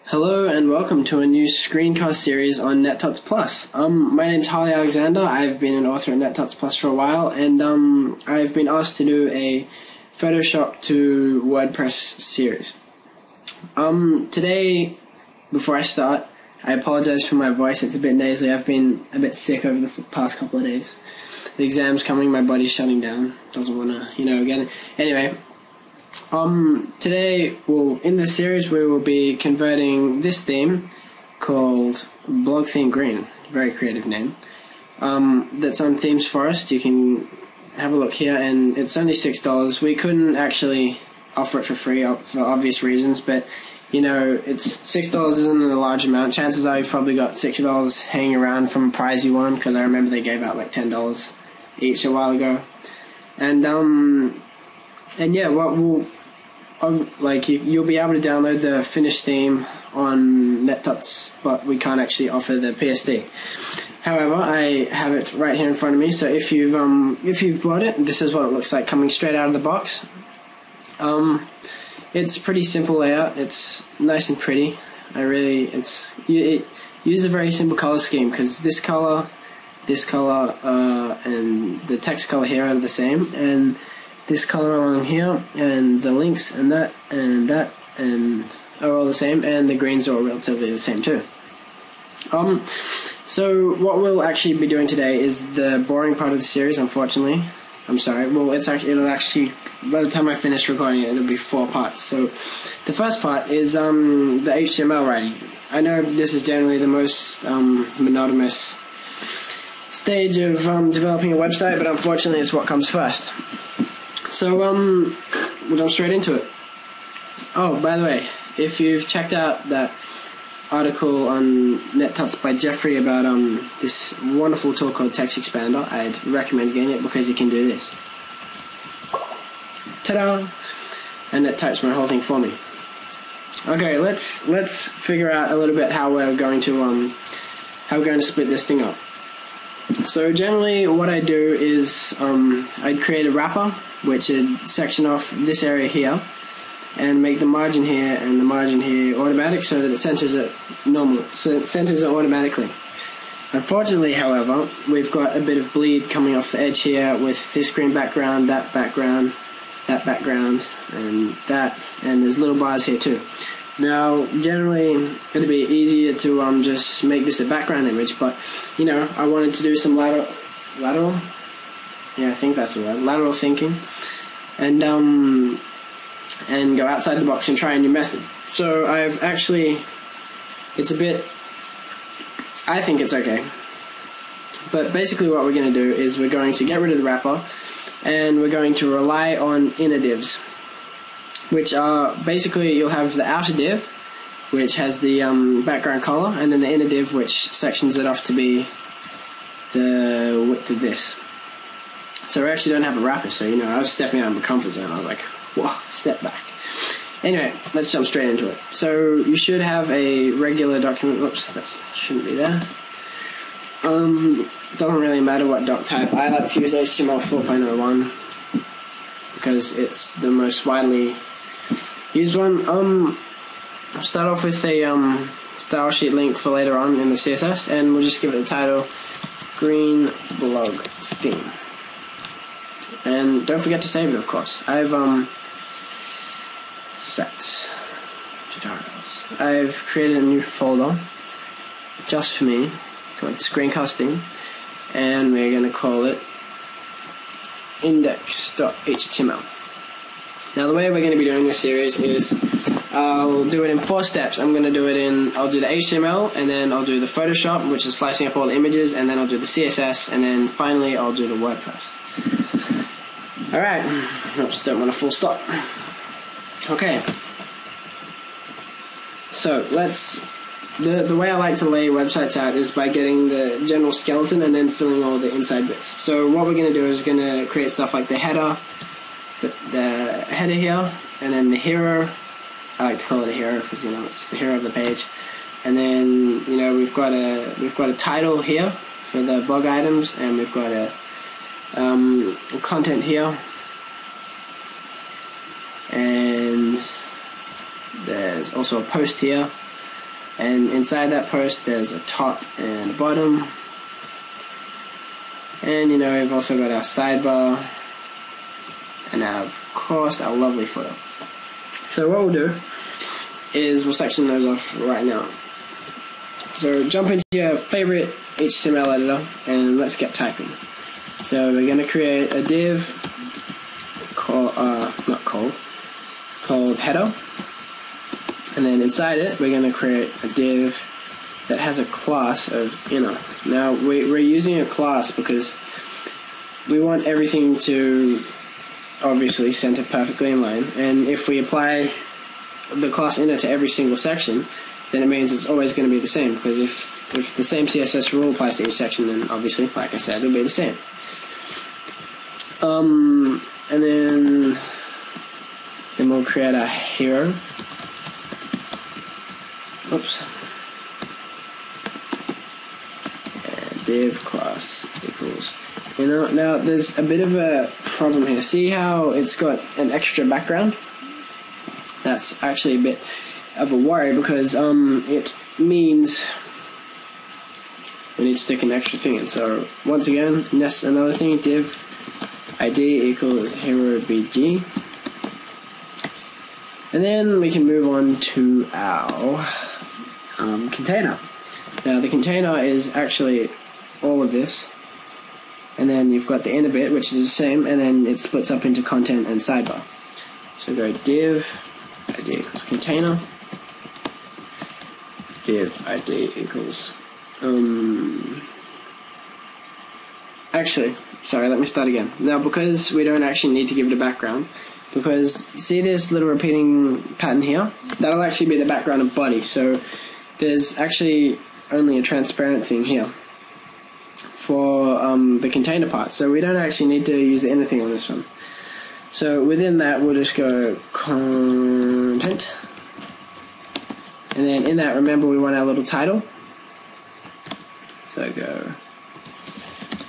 Hello and welcome to a new screencast series on NetTuts Plus. My name's Harley Alexander. I've been an author at NetTuts Plus for a while, and I've been asked to do a Photoshop to WordPress series. Today, before I start, I apologize for my voice. It's a bit nasally. I've been a bit sick over the past couple of days. The exam's coming, my body's shutting down. Doesn't want to, get it. Anyway. Today, in this series, we will be converting this theme called Blog Theme Green, very creative name, that's on Themes Forest. You can have a look here, and it's only $6. We couldn't actually offer it for free for obvious reasons, but it's $6 isn't a large amount. Chances are you've probably got $6 hanging around from a prize you won, because I remember they gave out like $10 each a while ago. And yeah, you'll be able to download the finished theme on NetTuts, but we can't actually offer the PSD. However, I have it right here in front of me. So if you've bought it, this is what it looks like coming straight out of the box. It's pretty simple layout. It's nice and pretty. It uses a very simple color scheme because this color, and the text color here are the same, and this color along here, and the links and that are all the same, and the greens are all relatively the same too. So what we'll actually be doing today is the boring part of the series, unfortunately. I'm sorry. Well, it'll actually, by the time I finish recording it, it'll be 4 parts. So the first part is the HTML writing. I know this is generally the most monotonous stage of developing a website, but unfortunately it's what comes first. So, we'll jump straight into it. Oh, by the way, if you've checked out that article on NetTuts by Jeffrey about this wonderful tool called Text Expander, I'd recommend getting it because you can do this. Ta-da! And it types my whole thing for me. Okay, let's figure out a little bit how we're going to split this thing up. So generally, what I do is I'd create a wrapper, which would section off this area here, and make the margin here and the margin here automatic, so that it centers it automatically. Unfortunately, however, we've got a bit of bleed coming off the edge here with this green background, that background, and that, and there's little bars here too. Now, generally, it'd be easier to just make this a background image, but I wanted to do some lateral. Yeah, I think that's the word. Lateral thinking, and go outside the box and try a new method. So I think it's okay. But basically, what we're going to do is we're going to get rid of the wrapper, and we're going to rely on inner divs, which are basically, you'll have the outer div, which has the background color, and then the inner div, which sections it off to be the width of this. So we actually don't have a wrapper, so I was stepping out of my comfort zone. I was like, whoa, step back. Anyway, let's jump straight into it. So you should have a regular document. Whoops, that shouldn't be there. Doesn't really matter what doc type. I like to use HTML 4.01 because it's the most widely used one. I'll start off with a style sheet link for later on in the CSS, and we'll just give it the title Green Blog Theme. And don't forget to save it, of course. I've set tutorials. I've created a new folder just for me called Screencasting, and we're going to call it index.html. Now, the way we're going to be doing this series is I'll do it in 4 steps. I'll do the HTML, and then I'll do the Photoshop, which is slicing up all the images, and then I'll do the CSS, and then finally I'll do the WordPress. Alright, oops, don't want a full stop. Okay, so the way I like to lay websites out is by getting the general skeleton and then filling all the inside bits. So what we're going to do is going to create stuff like the header, the header here, and then the hero. I like to call it a hero because it's the hero of the page. And then we've got a title here for the blog items, and we've got a content here, and there's also a post here, And inside that post there's a top and a bottom. And you know, we've also got our sidebar and our, of course, our lovely footer. So what we'll do is we'll section those off right now. So jump into your favorite HTML editor and let's get typing. So we're going to create a div called header, and then inside it we're going to create a div that has a class of inner. Now we're using a class because we want everything to obviously center perfectly in line, and if we apply the class inner to every single section, then it means it's always going to be the same, because if the same CSS rule applies to each section, then obviously, like I said, it'll be the same. And then we'll create a hero. Oops. And div class equals inner. Now there's a bit of a problem here. See how it's got an extra background? That's actually a bit of a worry, because it means we need to stick an extra thing in. So once again, nest another thing, div ID equals hero bg, and then we can move on to our container. Now the container is actually all of this, and then you've got the inner bit, which is the same, and then it splits up into content and sidebar. So go div ID equals container, div ID equals actually, sorry, let me start again. Now, because we don't actually need to give it a background, because see this little repeating pattern here? That'll actually be the background of body. So there's actually only a transparent thing here for the container part. So we don't actually need to use the inner thing on this one. So within that, we'll just go content. And then in that, remember, we want our little title. So go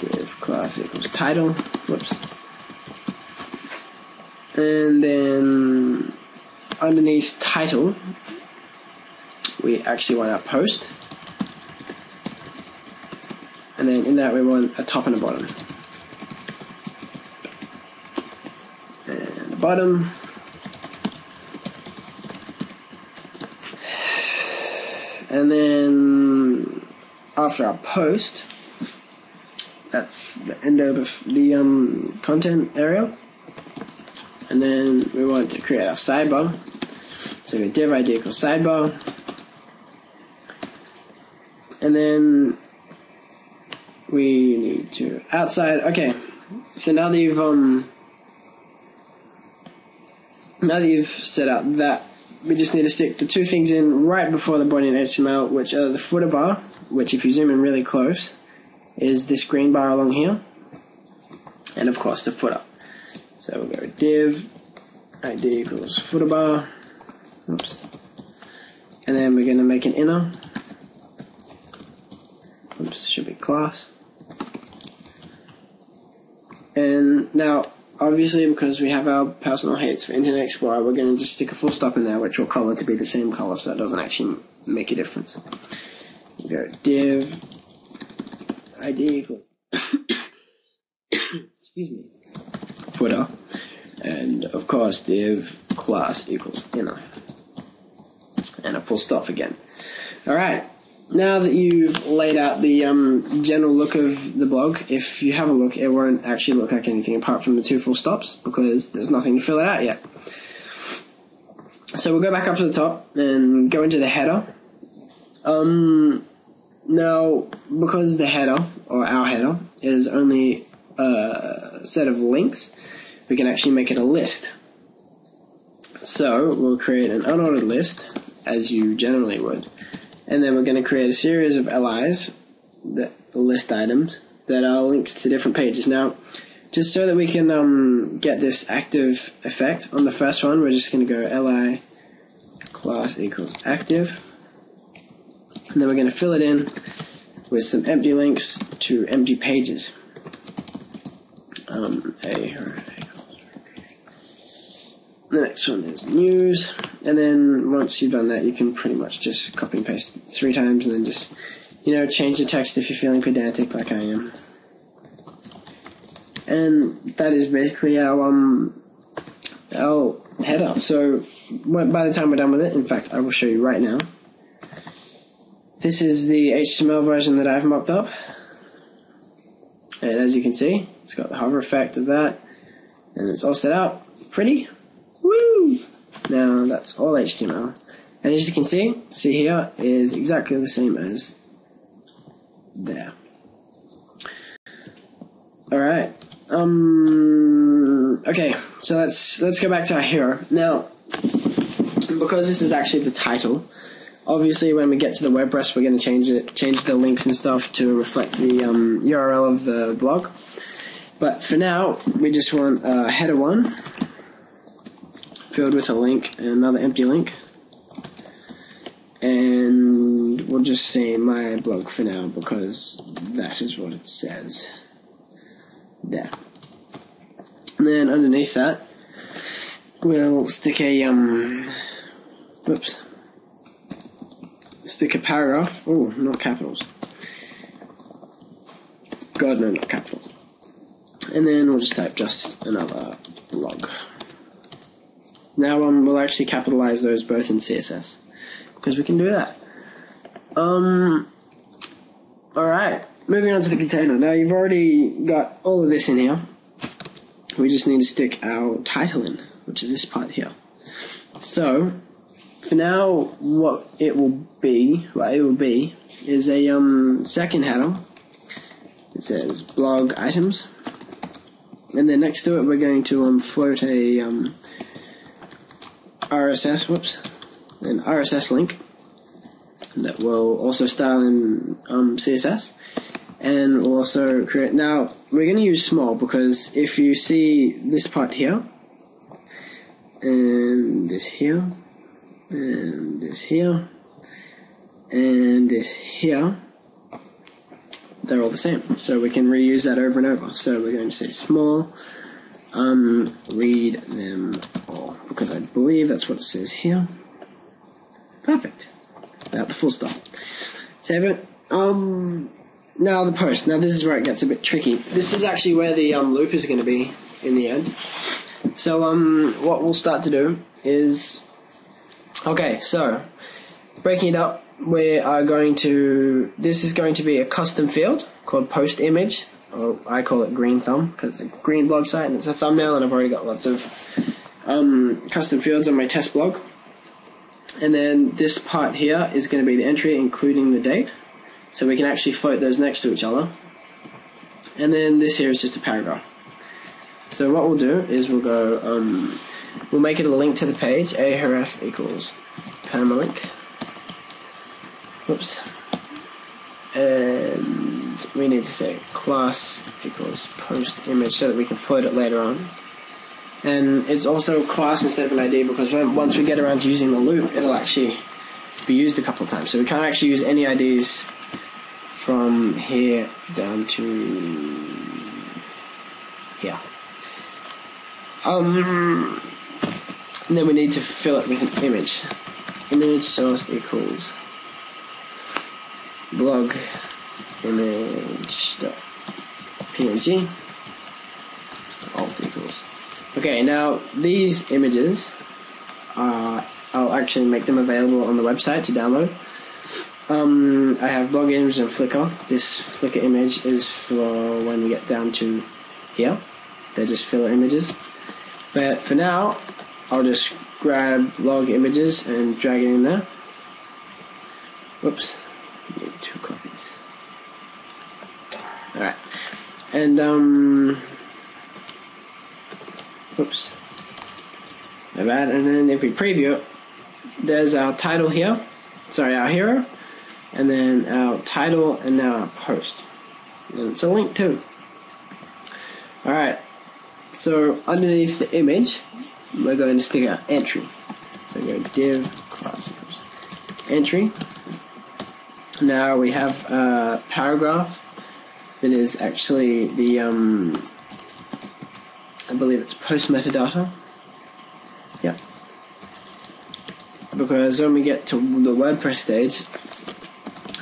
div class equals title. Whoops. And then underneath title, we actually want our post. And then in that, we want a top and a bottom. And the bottom. And then after our post, that's the end of the content area. And then we want to create our sidebar. So we div ID equals sidebar. And then we need to outside. Okay, so now that you've set out that, we just need to stick the two things in right before the body in HTML, which are the footer bar, which if you zoom in really close is this green bar along here, and of course the footer. So we'll go div ID equals footer bar. Oops. And then we're going to make an inner. Oops, should be class. And now, obviously, because we have our personal hates for Internet Explorer, we're going to just stick a full stop in there, which will color to be the same color, so it doesn't actually make a difference. We go div ID equals excuse me, footer, and of course div class equals inner, and a full stop again. Alright, now that you've laid out the general look of the blog, if you have a look, it won't actually look like anything apart from the two full stops, because there's nothing to fill it out yet. So we'll go back up to the top and go into the header. Now, because the header, or our header, is only a set of links, we can actually make it a list. So we'll create an unordered list, as you generally would, and then we're going to create a series of LIs, the list items, that are links to different pages. Now, just so that we can get this active effect on the first one, we're just going to go li class equals active, and then we're going to fill it in with some empty links to empty pages. the next one is news, and then once you've done that, you can pretty much just copy and paste 3 times, and then just, you know, change the text if you're feeling pedantic like I am. And that is basically our header. So by the time we're done with it, in fact, I will show you right now. This is the HTML version that I've mocked up, and as you can see, it's got the hover effect of that, and it's all set out pretty. Woo! Now that's all HTML, and as you can see here is exactly the same as there. All right. Okay, so let's go back to our hero now. Because this is actually the title, obviously when we get to the WordPress, we're going to change the links and stuff to reflect the URL of the blog. But for now, we just want header 1 filled with a link and another empty link, and we'll just say my blog for now because that is what it says there. And then underneath that, we'll stick a stick a paragraph. Oh, not capitals. God, no, not capitals. And then we'll just type just another blog. Now we'll actually capitalize those both in CSS because we can do that. Alright, moving on to the container. Now you've already got all of this in here. We just need to stick our title in, which is this part here. So for now, what it will be is a second header. It says blog items, and then next to it we're going to float a an RSS link that will also style in CSS, and we'll also create. Now we're going to use small because if you see this part here, and this here, and this here, and this here, they're all the same, so we can reuse that over and over. So we're going to say small, read them all, because I believe that's what it says here. Perfect. Without the full stop. Save it. Now the post. Now this is where it gets a bit tricky. This is actually where the loop is going to be in the end. So what we'll start to do is, okay, so breaking it up, we are going to, this is going to be a custom field called post image, or I call it green thumb because it's a green blog site and it's a thumbnail, and I've already got lots of custom fields on my test blog. And then this part here is going to be the entry including the date, so we can actually float those next to each other. And then this here is just a paragraph. So what we'll do is we'll go, we'll make it a link to the page, ahref equals permalink. Whoops. And we need to say class equals post image so that we can float it later on. And it's also class instead of an ID because once we get around to using the loop, it'll actually be used a couple of times. So we can't actually use any IDs from here down to here. And then we need to fill it with an image. Image source equals blog image.png alt equals. Okay, now these images I'll actually make them available on the website to download. I have blog image and Flickr. This Flickr image is for when we get down to here. They're just filler images. But for now, I'll just grab blog images and drag it in there. Whoops. Need 2 copies. Alright. And, whoops. My bad. And then if we preview it, there's our title here. Sorry, our hero. And then our title and now our post. And it's a link too. Alright. So underneath the image, we're going to stick our entry. So go div class equals entry. Now we have a paragraph that is actually the I believe it's post metadata. Yeah, because when we get to the WordPress stage,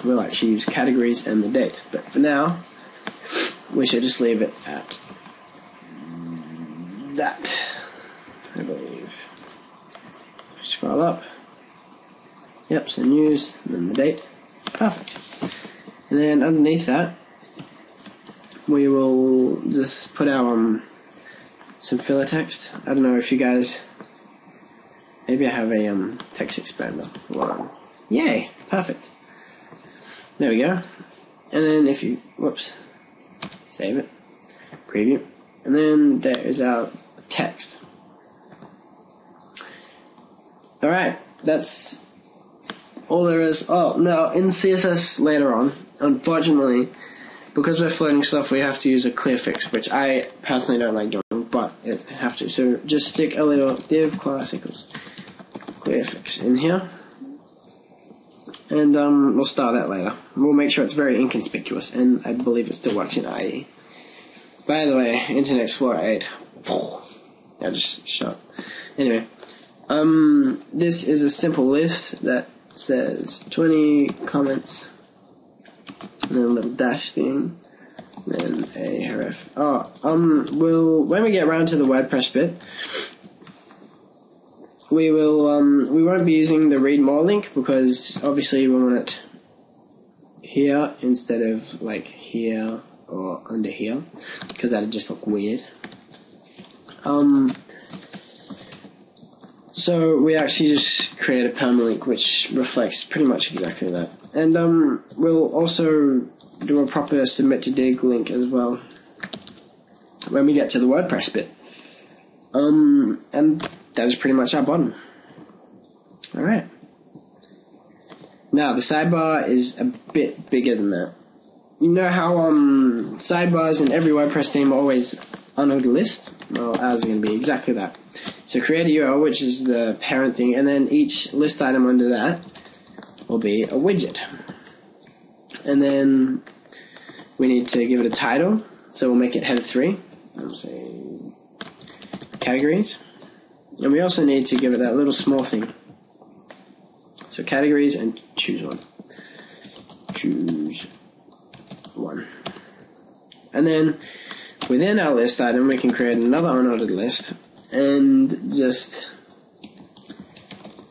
we'll actually use categories and the date. But for now, we should just leave it at that, I believe. If we scroll up, yep, so news, and then the date. Perfect. And then underneath that, we will just put our some filler text. I don't know if you guys, maybe I have a text expander. Wow. Yay, perfect. There we go. And then if you, whoops, save it, preview, and then there is our text. Alright, that's all there is. Oh, now in CSS later on, unfortunately, because we're floating stuff, we have to use a clear fix, which I personally don't like doing, but it have to. So just stick a little div class equals clear fix in here, and we'll start that later. We'll make sure it's very inconspicuous, and I believe it still works in IE. By the way, Internet Explorer 8. I just shut. Anyway, this is a simple list that says 20 comments, and then a little dash thing, and then a href. When we get around to the WordPress bit, we won't be using the read more link, because obviously we want it here instead of like here or under here, because that'd just look weird. So we actually just create a permalink which reflects pretty much exactly that. And we'll also do a proper submit to dig link as well when we get to the WordPress bit. And that is pretty much our bottom. Alright. Now the sidebar is a bit bigger than that. You know how sidebars in every WordPress theme are always unordered list? Well, ours is going to be exactly that. So create a URL, which is the parent thing, and then each list item under that will be a widget. And then we need to give it a title, so we'll make it header 3. I'm saying categories. And we also need to give it that little small thing. So categories and choose one. Choose one. And then within our list item, we can create another unordered list and just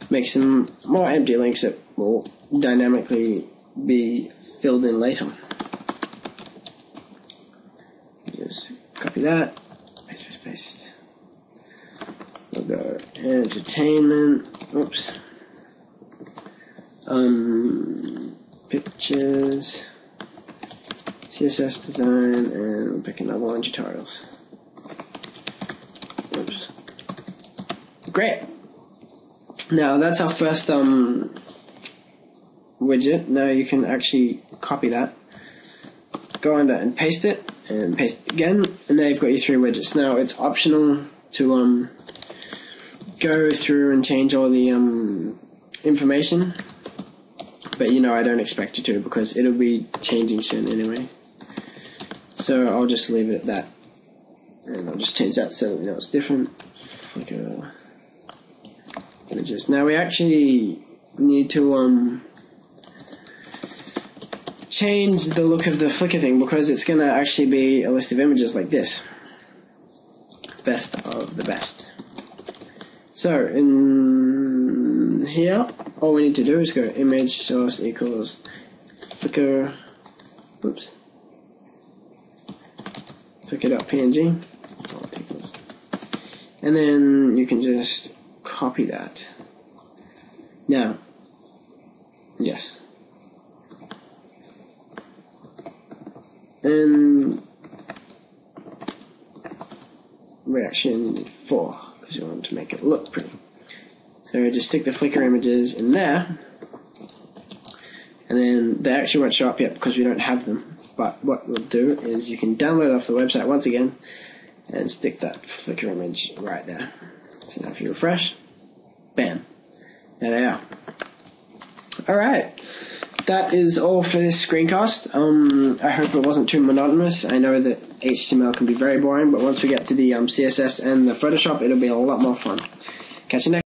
make some more empty links that will dynamically be filled in later. Just copy that, paste, paste, paste. We'll go entertainment, oops, pictures, CSS design, and we'll pick another one, tutorials. Oops. Great. Now that's our first widget. Now you can actually copy that, go under and paste it again, and now you've got your 3 widgets. Now it's optional to go through and change all the information, but you know I don't expect you to, because it'll be changing soon anyway. So I'll just leave it at that, and I'll just change that so that we know it's different. Flickr images. Now we actually need to change the look of the Flickr thing, because it's going to actually be a list of images like this. Best of the best. So in here, all we need to do is go image source equals Flickr, oops, Flickr.png, and then you can just copy that. Now, yes, and we actually need 4 because we want to make it look pretty. So just stick the Flickr images in there, and then they actually won't show up yet because we don't have them. But what we'll do is you can download off the website once again and stick that Flickr image right there. So now if you refresh, bam, there they are. Alright, that is all for this screencast. I hope it wasn't too monotonous. I know that HTML can be very boring, but once we get to the CSS and the Photoshop, it'll be a lot more fun. Catch you next.